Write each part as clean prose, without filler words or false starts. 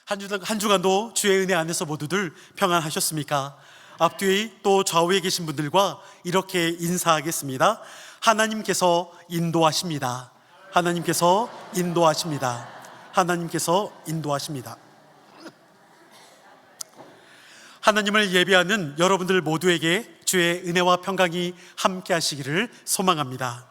한 주간도 주의 은혜 안에서 모두들 평안하셨습니까? 앞뒤 또 좌우에 계신 분들과 이렇게 인사하겠습니다. 하나님께서 인도하십니다. 하나님께서 인도하십니다. 하나님께서 인도하십니다. 하나님을 예배하는 여러분들 모두에게 주의 은혜와 평강이 함께 하시기를 소망합니다.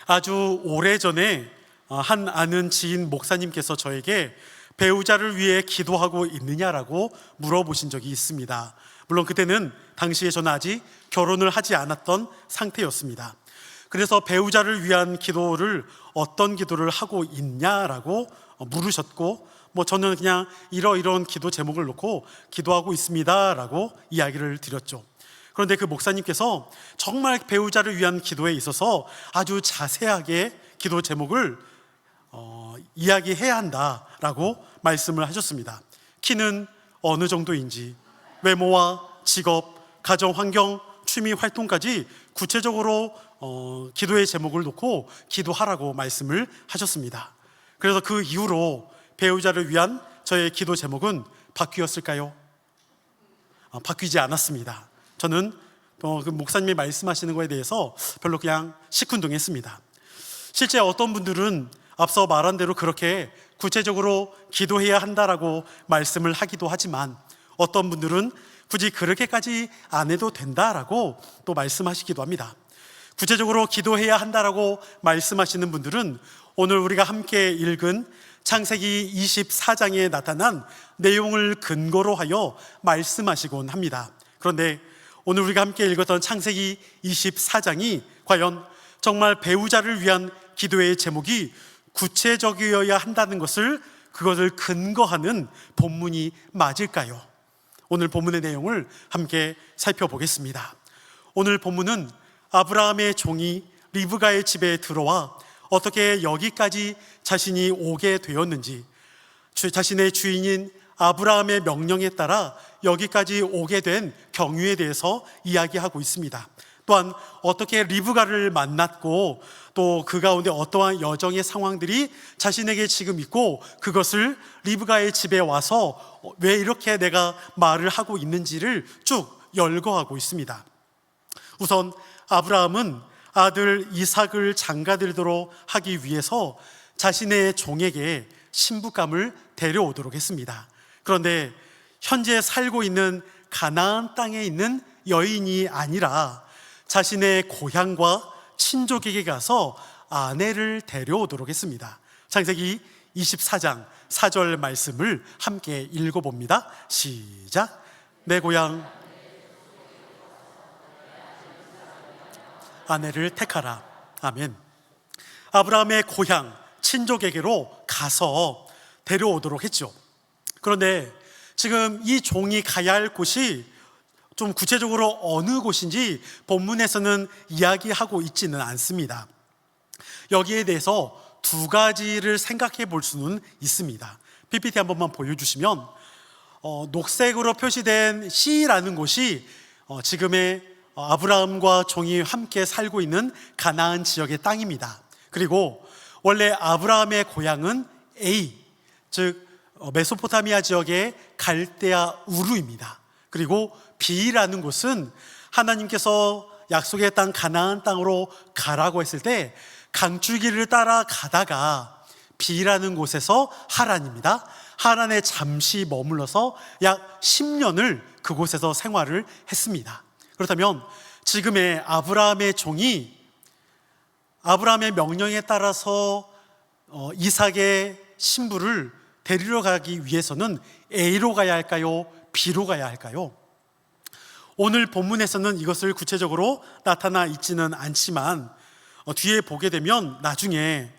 아주 오래전에 한 아는 지인 목사님께서 저에게 배우자를 위해 기도하고 있느냐라고 물어보신 적이 있습니다. 물론 그때는 당시에 저는 아직 결혼을 하지 않았던 상태였습니다. 그래서 배우자를 위한 기도를 어떤 기도를 하고 있냐라고 물으셨고, 저는 그냥 이러이러한 기도 제목을 놓고 기도하고 있습니다라고 이야기를 드렸죠. 그런데 그 목사님께서 정말 배우자를 위한 기도에 있어서 아주 자세하게 기도 제목을 이야기해야 한다라고 말씀을 하셨습니다. 키는 어느 정도인지, 외모와 직업, 가정 환경, 취미 활동까지 구체적으로 기도의 제목을 놓고 기도하라고 말씀을 하셨습니다. 그래서 그 이후로 배우자를 위한 저의 기도 제목은 바뀌었을까요? 바뀌지 않았습니다. 저는 그 목사님이 말씀하시는 거에 대해서 별로 그냥 시큰둥했습니다. 실제 어떤 분들은 앞서 말한 대로 그렇게 구체적으로 기도해야 한다라고 말씀을 하기도 하지만, 어떤 분들은 굳이 그렇게까지 안 해도 된다라고 또 말씀하시기도 합니다. 구체적으로 기도해야 한다라고 말씀하시는 분들은 오늘 우리가 함께 읽은 창세기 24장에 나타난 내용을 근거로 하여 말씀하시곤 합니다. 그런데 오늘 우리가 함께 읽었던 창세기 24장이 과연 정말 배우자를 위한 기도의 제목이 구체적이어야 한다는 그것을 근거하는 본문이 맞을까요? 오늘 본문의 내용을 함께 살펴보겠습니다. 오늘 본문은 아브라함의 종이 리브가의 집에 들어와 어떻게 여기까지 자신이 오게 되었는지, 자신의 주인인 아브라함의 명령에 따라 여기까지 오게 된 경위에 대해서 이야기하고 있습니다. 또한 어떻게 리브가를 만났고 또 그 가운데 어떠한 여정의 상황들이 자신에게 지금 있고, 그것을 리브가의 집에 와서 왜 이렇게 내가 말을 하고 있는지를 쭉 열거하고 있습니다. 우선 아브라함은 아들 이삭을 장가들도록 하기 위해서 자신의 종에게 신부감을 데려오도록 했습니다. 그런데 현재 살고 있는 가나안 땅에 있는 여인이 아니라 자신의 고향과 친족에게 가서 아내를 데려오도록 했습니다. 창세기 24장 4절 말씀을 함께 읽어봅니다. 시작. 내 고향 아내를 택하라. 아멘. 아브라함의 고향 친족에게로 가서 데려오도록 했죠. 그런데 지금 이 종이 가야 할 곳이 좀 구체적으로 어느 곳인지 본문에서는 이야기하고 있지는 않습니다. 여기에 대해서 두 가지를 생각해 볼 수는 있습니다. PPT 한 번만 보여주시면, 녹색으로 표시된 C라는 곳이 지금의 아브라함과 종이 함께 살고 있는 가나안 지역의 땅입니다. 그리고 원래 아브라함의 고향은 A, 즉 메소포타미아 지역의 갈대아 우르입니다. 그리고 B라는 곳은 하나님께서 약속의 땅 가나안 땅으로 가라고 했을 때 강줄기를 따라 가다가 B라는 곳에서 하란입니다. 하란에 잠시 머물러서 약 10년을 그곳에서 생활을 했습니다. 그렇다면 지금의 아브라함의 종이 아브라함의 명령에 따라서 이삭의 신부를 데리러 가기 위해서는 A로 가야 할까요? B로 가야 할까요? 오늘 본문에서는 이것을 구체적으로 나타나 있지는 않지만 뒤에 보게 되면 나중에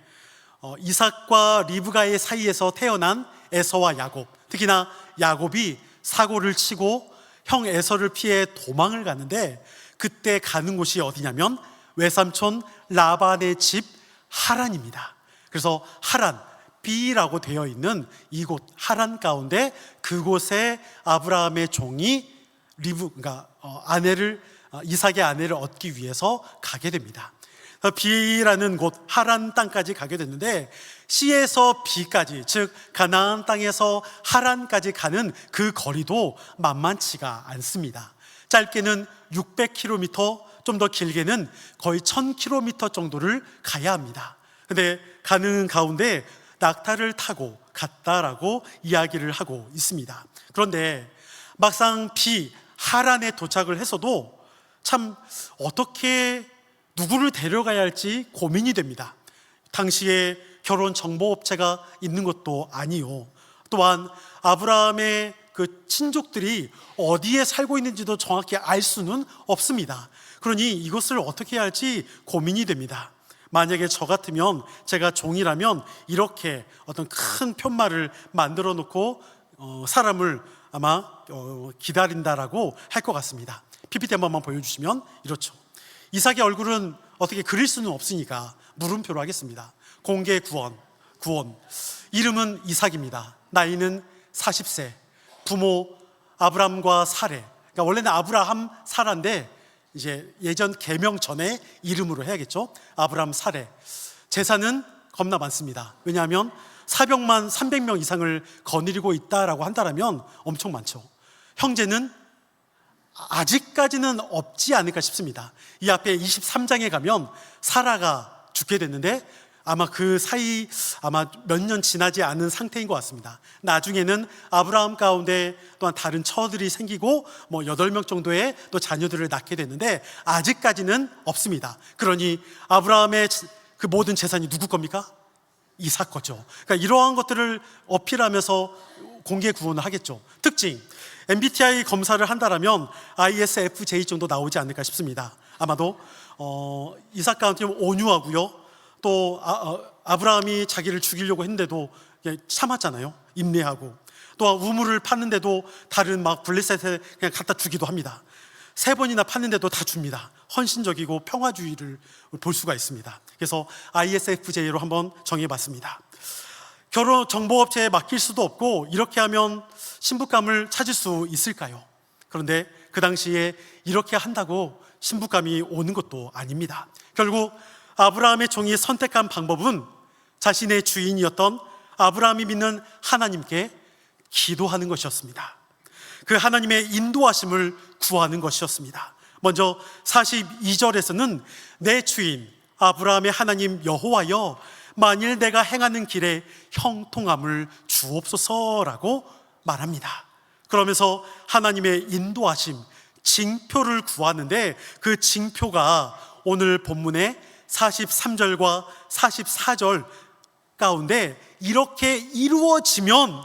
이삭과 리브가의 사이에서 태어난 에서와 야곱, 특히나 야곱이 사고를 치고 형 에서를 피해 도망을 가는데, 그때 가는 곳이 어디냐면 외삼촌 라반의 집 하란입니다. 그래서 하란, B라고 되어 있는 이곳 하란 가운데 그곳에 아브라함의 종이 그러니까 이삭의 아내를 얻기 위해서 가게 됩니다. B라는 곳 하란 땅까지 가게 됐는데, C에서 B까지, 즉 가나안 땅에서 하란까지 가는 그 거리도 만만치가 않습니다. 짧게는 600km, 좀 더 길게는 거의 1000km 정도를 가야 합니다. 근데 가는 가운데 낙타를 타고 갔다라고 이야기를 하고 있습니다. 그런데 막상 하란에 도착을 해서도 참 어떻게 누구를 데려가야 할지 고민이 됩니다. 당시에 결혼 정보업체가 있는 것도 아니요, 또한 아브라함의 그 친족들이 어디에 살고 있는지도 정확히 알 수는 없습니다. 그러니 이것을 어떻게 해야 할지 고민이 됩니다. 만약에 저 같으면, 제가 종이라면 이렇게 어떤 큰 푯말을 만들어 놓고 사람을 아마 기다린다라고 할 것 같습니다. PPT 한 번만 보여주시면 이렇죠. 이삭의 얼굴은 어떻게 그릴 수는 없으니까 물음표로 하겠습니다. 공개 구원. 이름은 이삭입니다. 나이는 40세. 부모 아브람과 사레. 그러니까 원래는 아브라함 사라인데 이제 예전 계명 전에 이름으로 해야겠죠. 아브람 사레. 재산은 겁나 많습니다. 왜냐하면 사병만 300명 이상을 거느리고 있다라고 한다면 엄청 많죠. 형제는 아직까지는 없지 않을까 싶습니다. 이 앞에 23장에 가면 사라가 죽게 됐는데 아마 그 사이 몇 년 지나지 않은 상태인 것 같습니다. 나중에는 아브라함 가운데 또한 다른 처들이 생기고 8명 정도의 또 자녀들을 낳게 됐는데 아직까지는 없습니다. 그러니 아브라함의 그 모든 재산이 누구 겁니까? 이삭 거죠. 그러니까 이러한 것들을 어필하면서 공개 구원을 하겠죠. 특징, MBTI 검사를 한다면 ISFJ 정도 나오지 않을까 싶습니다. 아마도 이삭 가운데 온유하고요, 또 아브라함이 자기를 죽이려고 했는데도 참았잖아요. 인내하고, 또 우물을 팠는데도 다른 블레셋에 그냥 갖다 주기도 합니다. 3번이나 팠는데도 다 줍니다. 헌신적이고 평화주의를 볼 수가 있습니다. 그래서 ISFJ로 한번 정해봤습니다. 결혼 정보업체에 맡길 수도 없고 이렇게 하면 신부감을 찾을 수 있을까요? 그런데 그 당시에 이렇게 한다고 신부감이 오는 것도 아닙니다. 결국 아브라함의 종이 선택한 방법은 자신의 주인이었던 아브라함이 믿는 하나님께 기도하는 것이었습니다. 그 하나님의 인도하심을 구하는 것이었습니다. 먼저 42절에서는 내 주인 아브라함의 하나님 여호와여, 만일 내가 행하는 길에 형통함을 주옵소서라고 말합니다. 그러면서 하나님의 인도하심, 징표를 구하는데 그 징표가 오늘 본문의 43절과 44절 가운데 이렇게 이루어지면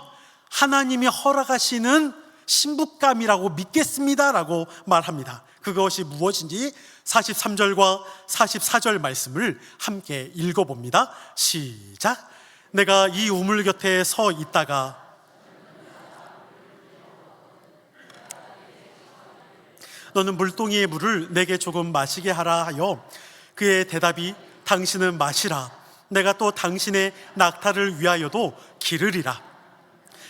하나님이 허락하시는 신부감이라고 믿겠습니다라고 말합니다. 그것이 무엇인지 43절과 44절 말씀을 함께 읽어봅니다. 시작. 내가 이 우물 곁에 서 있다가 너는 물동이의 물을 내게 조금 마시게 하라 하여 그의 대답이 당신은 마시라. 내가 또 당신의 낙타를 위하여도 기르리라.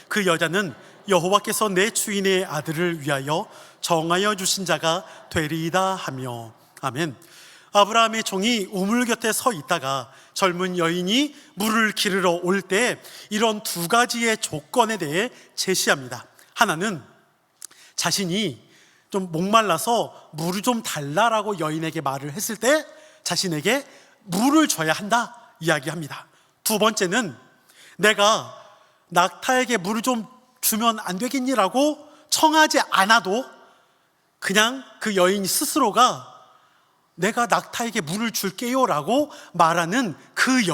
그 여자는 여호와께서 내 주인의 아들을 위하여 정하여 주신 자가 되리이다 하며. 아멘. 아브라함의 종이 우물 곁에 서 있다가 젊은 여인이 물을 기르러 올 때 이런 2가지의 조건에 대해 제시합니다. 하나는 자신이 좀 목말라서 물을 좀 달라라고 여인에게 말을 했을 때 자신에게 물을 줘야 한다 이야기합니다. 2번째는 내가 낙타에게 물을 좀 주면 안 되겠니라고 청하지 않아도 그냥 그 여인 스스로가 내가 낙타에게 물을 줄게요 라고 말하는 그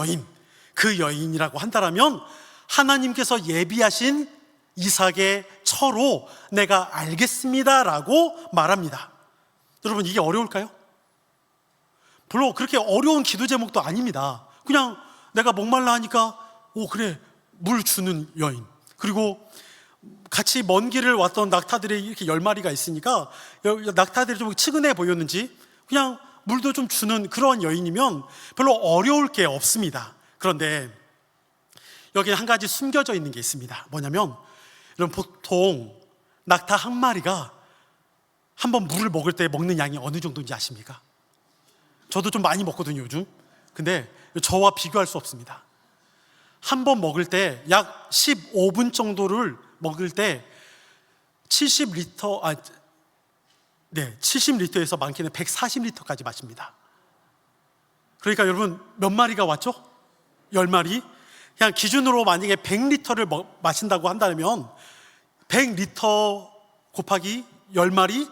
여인이라고 한다면 하나님께서 예비하신 이삭의 처로 내가 알겠습니다 라고 말합니다. 여러분, 이게 어려울까요? 별로 그렇게 어려운 기도 제목도 아닙니다. 그냥 내가 목말라 하니까 그래, 물 주는 여인, 그리고 같이 먼 길을 왔던 낙타들이 이렇게 10마리가 있으니까 낙타들이 좀 측은해 보였는지 그냥 물도 좀 주는 그런 여인이면 별로 어려울 게 없습니다. 그런데 여기에 한 가지 숨겨져 있는 게 있습니다. 뭐냐면 여러분, 보통 낙타 한 마리가 한 번 물을 먹을 때 먹는 양이 어느 정도인지 아십니까? 저도 좀 많이 먹거든요 요즘. 근데 저와 비교할 수 없습니다. 한 번 먹을 때 약 15분 정도를 먹을 때 70리터에서 많게는 140리터까지 마십니다. 그러니까 여러분 몇 마리가 왔죠? 10마리? 그냥 기준으로 만약에 100리터를 마신다고 한다면 100리터 곱하기 10마리?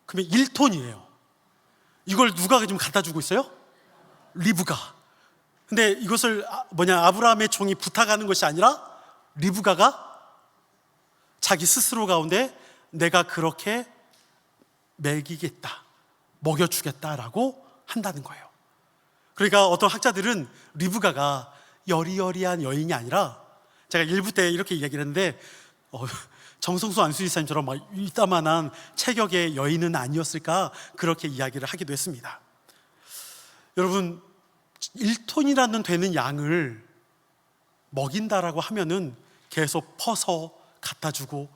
그러면 1톤이에요. 이걸 누가 지금 갖다 주고 있어요? 리브가. 근데 이것을 아브라함의 종이 부탁하는 것이 아니라 리브가가 자기 스스로 가운데 내가 그렇게 먹이겠다, 먹여주겠다라고 한다는 거예요. 그러니까 어떤 학자들은 리브가가 여리여리한 여인이 아니라, 제가 1부 때 이렇게 이야기를 했는데 정성수 안수지사님처럼 막 이따만한 체격의 여인은 아니었을까, 그렇게 이야기를 하기도 했습니다. 여러분 1톤이라는 되는 양을 먹인다라고 하면은 계속 퍼서 갖다 주고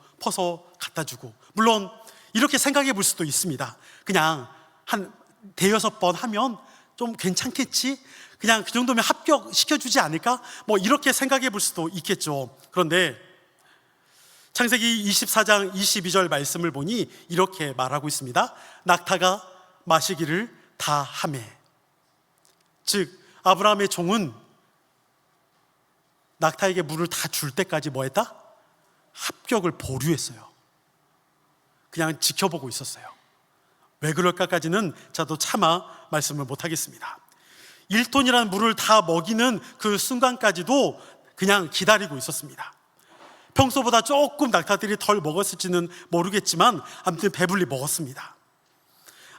물론 이렇게 생각해 볼 수도 있습니다. 그냥 한 대여섯 번 하면 좀 괜찮겠지, 그냥 그 정도면 합격시켜주지 않을까, 이렇게 생각해 볼 수도 있겠죠. 그런데 창세기 24장 22절 말씀을 보니 이렇게 말하고 있습니다. 낙타가 마시기를 다 하매. 즉 아브라함의 종은 낙타에게 물을 다 줄 때까지 뭐 했다? 합격을 보류했어요. 그냥 지켜보고 있었어요. 왜 그럴까까지는 저도 차마 말씀을 못하겠습니다. 1톤이라는 물을 다 먹이는 그 순간까지도 그냥 기다리고 있었습니다. 평소보다 조금 낙타들이 덜 먹었을지는 모르겠지만 아무튼 배불리 먹었습니다.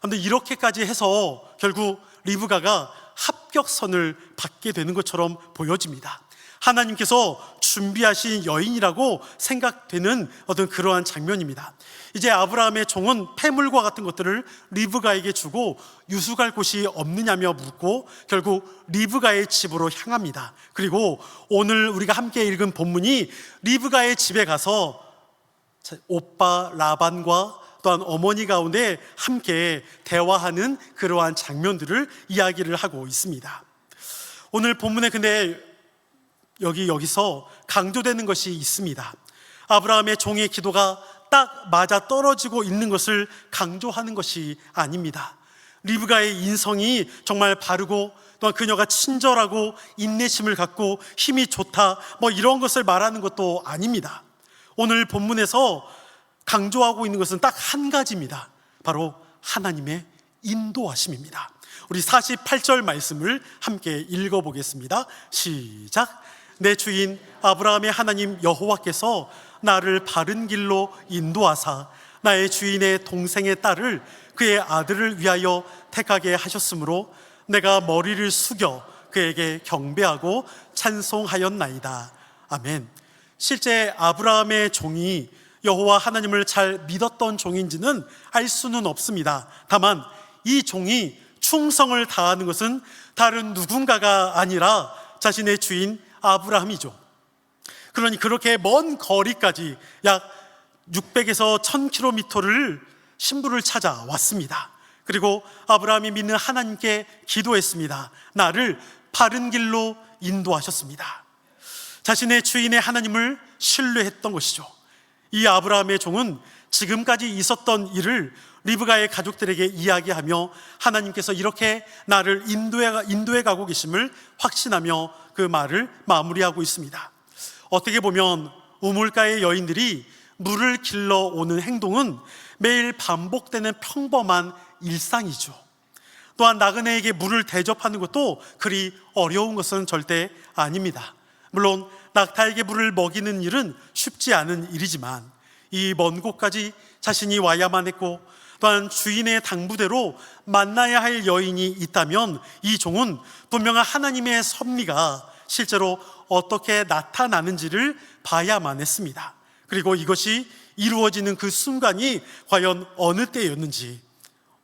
아무튼 이렇게까지 해서 결국 리브가가 합격선을 받게 되는 것처럼 보여집니다. 하나님께서 준비하신 여인이라고 생각되는 어떤 그러한 장면입니다. 이제 아브라함의 종은 폐물과 같은 것들을 리브가에게 주고 유숙할 곳이 없느냐며 묻고 결국 리브가의 집으로 향합니다. 그리고 오늘 우리가 함께 읽은 본문이 리브가의 집에 가서 오빠 라반과 또한 어머니 가운데 함께 대화하는 그러한 장면들을 이야기를 하고 있습니다. 오늘 본문에 근데 여기서 강조되는 것이 있습니다. 아브라함의 종의 기도가 딱 맞아 떨어지고 있는 것을 강조하는 것이 아닙니다. 리브가의 인성이 정말 바르고 또한 그녀가 친절하고 인내심을 갖고 힘이 좋다 이런 것을 말하는 것도 아닙니다. 오늘 본문에서 강조하고 있는 것은 딱 한 가지입니다. 바로 하나님의 인도하심입니다. 우리 48절 말씀을 함께 읽어보겠습니다. 시작. 내 주인 아브라함의 하나님 여호와께서 나를 바른 길로 인도하사 나의 주인의 동생의 딸을 그의 아들을 위하여 택하게 하셨으므로 내가 머리를 숙여 그에게 경배하고 찬송하였나이다. 아멘. 실제 아브라함의 종이 여호와 하나님을 잘 믿었던 종인지는 알 수는 없습니다. 다만 이 종이 충성을 다하는 것은 다른 누군가가 아니라 자신의 주인 아브라함이죠. 그러니 그렇게 먼 거리까지 약 600에서 1000km를 신부를 찾아왔습니다. 그리고 아브라함이 믿는 하나님께 기도했습니다. 나를 바른 길로 인도하셨습니다. 자신의 주인의 하나님을 신뢰했던 것이죠. 이 아브라함의 종은 지금까지 있었던 일을 리브가의 가족들에게 이야기하며 하나님께서 이렇게 나를 인도해 가고 계심을 확신하며 그 말을 마무리하고 있습니다. 어떻게 보면 우물가의 여인들이 물을 길러 오는 행동은 매일 반복되는 평범한 일상이죠. 또한 나그네에게 물을 대접하는 것도 그리 어려운 것은 절대 아닙니다. 물론 낙타에게 물을 먹이는 일은 쉽지 않은 일이지만 이 먼 곳까지 자신이 와야만 했고 또한 주인의 당부대로 만나야 할 여인이 있다면 이 종은 분명한 하나님의 섭리가 실제로 어떻게 나타나는지를 봐야만 했습니다. 그리고 이것이 이루어지는 그 순간이 과연 어느 때였는지,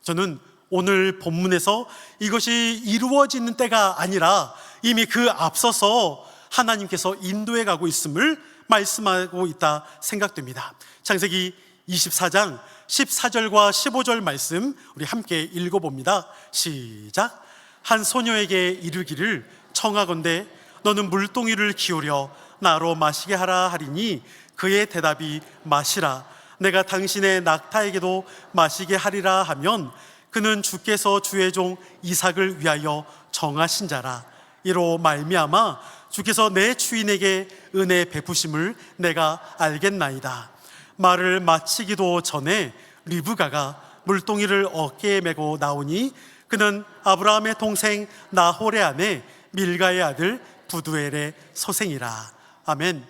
저는 오늘 본문에서 이것이 이루어지는 때가 아니라 이미 그 앞서서 하나님께서 인도해 가고 있음을 말씀하고 있다 생각됩니다. 창세기 24장 14절과 15절 말씀 우리 함께 읽어봅니다. 시작. 한 소녀에게 이르기를 청하건대 너는 물동이를 기울여 나로 마시게 하라 하리니 그의 대답이 마시라 내가 당신의 낙타에게도 마시게 하리라 하면 그는 주께서 주의 종 이삭을 위하여 정하신 자라. 이로 말미암아 주께서 내 주인에게 은혜 베푸심을 내가 알겠나이다. 말을 마치기도 전에 리브가가 물동이를 어깨에 메고 나오니 그는 아브라함의 동생 나홀의 아내 밀가의 아들 부두엘의 소생이라. 아멘.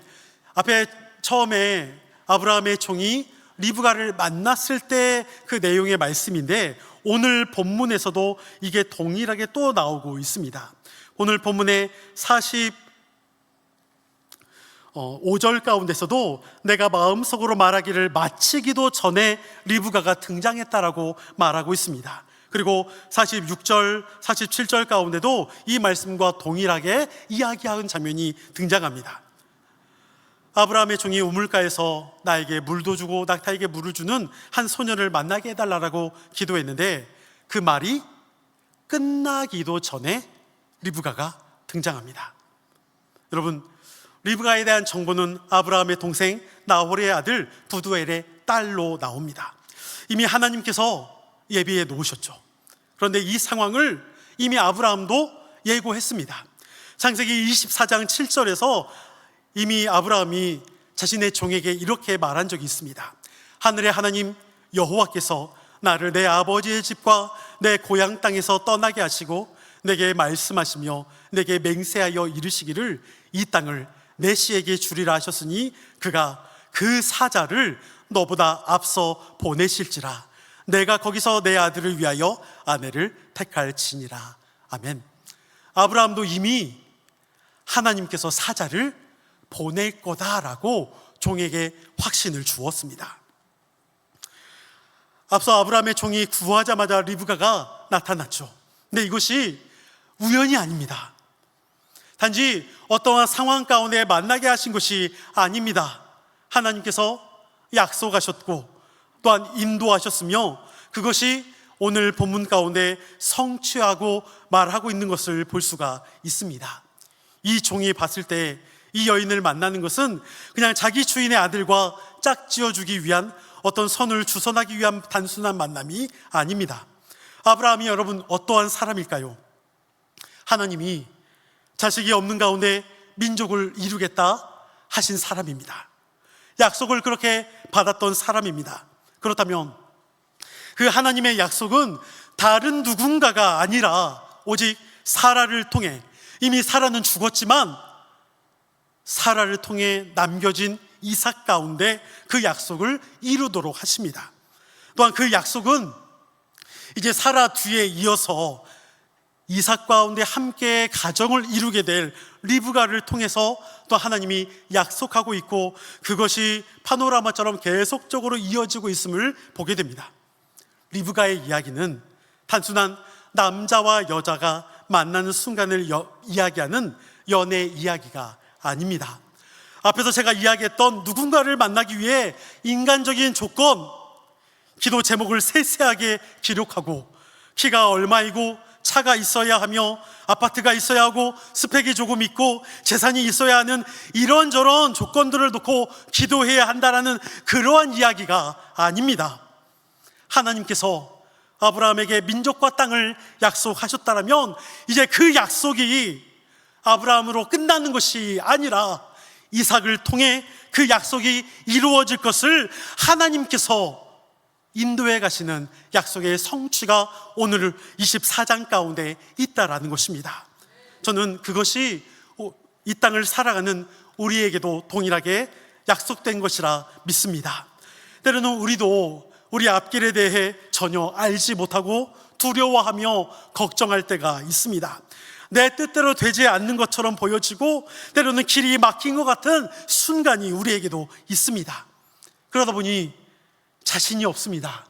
앞에 처음에 아브라함의 종이 리브가를 만났을 때 그 내용의 말씀인데 오늘 본문에서도 이게 동일하게 또 나오고 있습니다. 오늘 본문의 45절 가운데서도 내가 마음속으로 말하기를 마치기도 전에 리브가가 등장했다라고 말하고 있습니다. 그리고 46절, 47절 가운데도 이 말씀과 동일하게 이야기하는 장면이 등장합니다. 아브라함의 종이 우물가에서 나에게 물도 주고 낙타에게 물을 주는 한 소년을 만나게 해달라고 기도했는데 그 말이 끝나기도 전에 리브가가 등장합니다. 여러분, 리브가에 대한 정보는 아브라함의 동생 나홀의 아들 부두엘의 딸로 나옵니다. 이미 하나님께서 예비해 놓으셨죠. 그런데 이 상황을 이미 아브라함도 예고했습니다. 창세기 24장 7절에서 이미 아브라함이 자신의 종에게 이렇게 말한 적이 있습니다. 하늘의 하나님 여호와께서 나를 내 아버지의 집과 내 고향 땅에서 떠나게 하시고 내게 말씀하시며 내게 맹세하여 이르시기를 이 땅을 내 씨에게 주리라 하셨으니 그가 그 사자를 너보다 앞서 보내실지라. 내가 거기서 내 아들을 위하여 아내를 택할지니라. 아멘. 아브라함도 이미 하나님께서 사자를 보낼 거다라고 종에게 확신을 주었습니다. 앞서 아브라함의 종이 구하자마자 리브가가 나타났죠. 근데 이것이 우연이 아닙니다. 단지 어떠한 상황 가운데 만나게 하신 것이 아닙니다. 하나님께서 약속하셨고 또한 인도하셨으며 그것이 오늘 본문 가운데 성취하고 말하고 있는 것을 볼 수가 있습니다. 이 종이 봤을 때 이 여인을 만나는 것은 그냥 자기 주인의 아들과 짝지어주기 위한 어떤 선을 주선하기 위한 단순한 만남이 아닙니다. 아브라함이 여러분 어떠한 사람일까요? 하나님이 자식이 없는 가운데 민족을 이루겠다 하신 사람입니다. 약속을 그렇게 받았던 사람입니다. 그렇다면 그 하나님의 약속은 다른 누군가가 아니라 오직 사라를 통해, 이미 사라는 죽었지만 사라를 통해 남겨진 이삭 가운데 그 약속을 이루도록 하십니다. 또한 그 약속은 이제 사라 뒤에 이어서 이삭 가운데 함께 가정을 이루게 될 리브가를 통해서 또 하나님이 약속하고 있고 그것이 파노라마처럼 계속적으로 이어지고 있음을 보게 됩니다. 리브가의 이야기는 단순한 남자와 여자가 만나는 순간을 이야기하는 연애 이야기가 아닙니다. 앞에서 제가 이야기했던 누군가를 만나기 위해 인간적인 조건, 기도 제목을 세세하게 기록하고 키가 얼마이고 차가 있어야 하며 아파트가 있어야 하고 스펙이 조금 있고 재산이 있어야 하는 이런저런 조건들을 놓고 기도해야 한다라는 그러한 이야기가 아닙니다. 하나님께서 아브라함에게 민족과 땅을 약속하셨다면 이제 그 약속이 아브라함으로 끝나는 것이 아니라 이삭을 통해 그 약속이 이루어질 것을 하나님께서 인도해 가시는 약속의 성취가 오늘 24장 가운데 있다라는 것입니다. 저는 그것이 이 땅을 살아가는 우리에게도 동일하게 약속된 것이라 믿습니다. 때로는 우리도 우리 앞길에 대해 전혀 알지 못하고 두려워하며 걱정할 때가 있습니다. 내 뜻대로 되지 않는 것처럼 보여지고 때로는 길이 막힌 것 같은 순간이 우리에게도 있습니다. 그러다 보니 자신이 없습니다.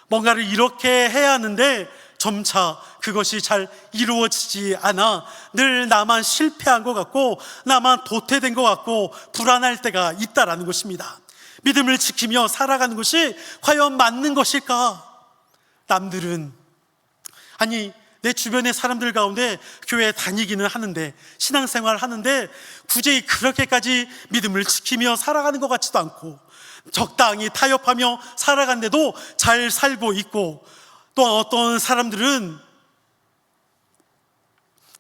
뭔가를 이렇게 해야 하는데 점차 그것이 잘 이루어지지 않아 늘 나만 실패한 것 같고 나만 도태된 것 같고 불안할 때가 있다라는 것입니다. 믿음을 지키며 살아가는 것이 과연 맞는 것일까? 남들은, 아니 내 주변의 사람들 가운데 교회 다니기는 하는데, 신앙생활 하는데 굳이 그렇게까지 믿음을 지키며 살아가는 것 같지도 않고, 적당히 타협하며 살아간데도 잘 살고 있고, 또 어떤 사람들은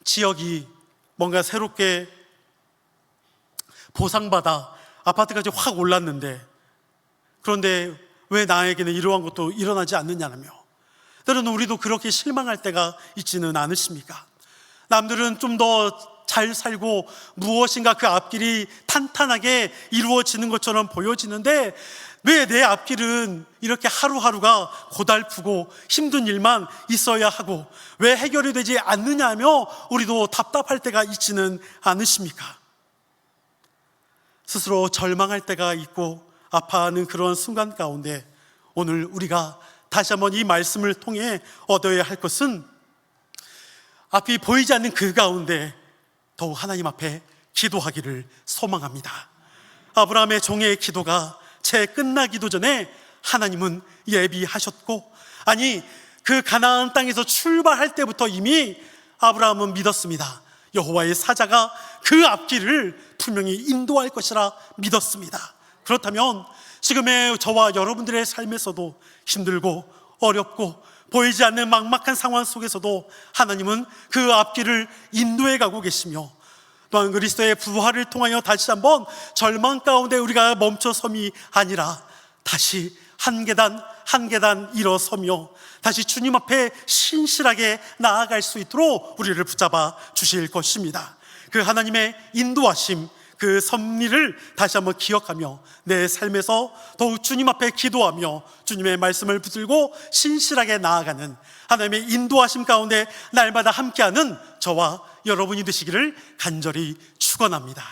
지역이 뭔가 새롭게 보상받아 아파트까지 확 올랐는데, 그런데 왜 나에게는 이러한 것도 일어나지 않느냐며, 때로는 우리도 그렇게 실망할 때가 있지는 않으십니까? 남들은 좀 더 잘 살고 무엇인가 그 앞길이 탄탄하게 이루어지는 것처럼 보여지는데, 왜 내 앞길은 이렇게 하루하루가 고달프고 힘든 일만 있어야 하고 왜 해결이 되지 않느냐며 우리도 답답할 때가 있지는 않으십니까? 스스로 절망할 때가 있고 아파하는 그런 순간 가운데 오늘 우리가 다시 한번 이 말씀을 통해 얻어야 할 것은, 앞이 보이지 않는 그 가운데 더욱 하나님 앞에 기도하기를 소망합니다. 아브라함의 종의 기도가 채 끝나기도 전에 하나님은 예비하셨고, 아니 그 가나안 땅에서 출발할 때부터 이미 아브라함은 믿었습니다. 여호와의 사자가 그 앞길을 분명히 인도할 것이라 믿었습니다. 그렇다면 지금의 저와 여러분들의 삶에서도 힘들고 어렵고 보이지 않는 막막한 상황 속에서도 하나님은 그 앞길을 인도해 가고 계시며, 또한 그리스도의 부활을 통하여 다시 한번 절망 가운데 우리가 멈춰섬이 아니라 다시 한 계단 한 계단 일어서며 다시 주님 앞에 신실하게 나아갈 수 있도록 우리를 붙잡아 주실 것입니다. 그 하나님의 인도하심, 그 섭리를 다시 한번 기억하며 내 삶에서 더욱 주님 앞에 기도하며 주님의 말씀을 붙들고 신실하게 나아가는 하나님의 인도하심 가운데 날마다 함께하는 저와 여러분이 되시기를 간절히 축원합니다.